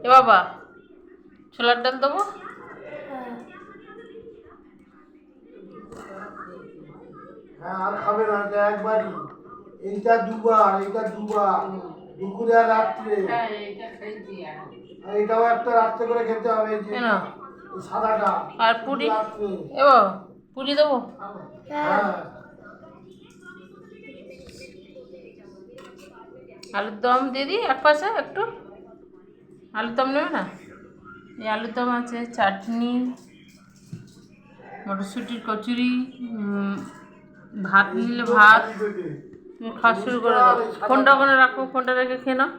এ বাবা, ছোলার ডাল দেবো? হ্যাঁ, আর খাবে না, এটা একবারই। এইটা দুবার, এইটা দুবার, দুপুরে আর রাত্রে। আর এটাও একটা রাত্রে করে খেতে হবে, এই যে কেন? এই সাদাটা। আর শুধু পুরি? রাত্রে। এ বাবা, পুরি দেবো? হ্যাঁ। আলুর দম দিয়ে দিই এক পাশে একটু। আলুর দম নেবে না? এই আলুর দম আছে, চাটনি, মটরশুঁটির কচুরি, ভাত নিলে এইগুলো ভাত। খালি পেটে। তুমি খাওয়া শুরু করে পরিষ্কার দাও। এই ফোনটা সাদাটা। ওখানে রাখো, ফোনটা রেখে খেয়ে নাও।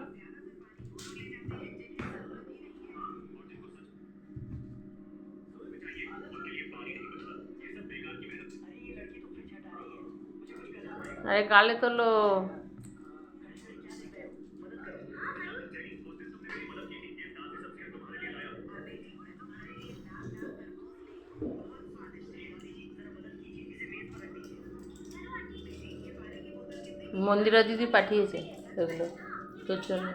আরে গালে তোলো। মন্দিরা দিদি পাঠিয়েছে এগুলো তোর জন্য।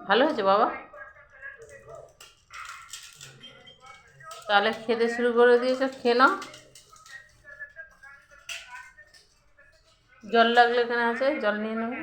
ভালো হয়েছে বাবা? তাহলে খেতে শুরু করে দিয়েছো, খেয়ে নাও। জল লাগলে এখানে আছে, জল নিয়ে নেবে।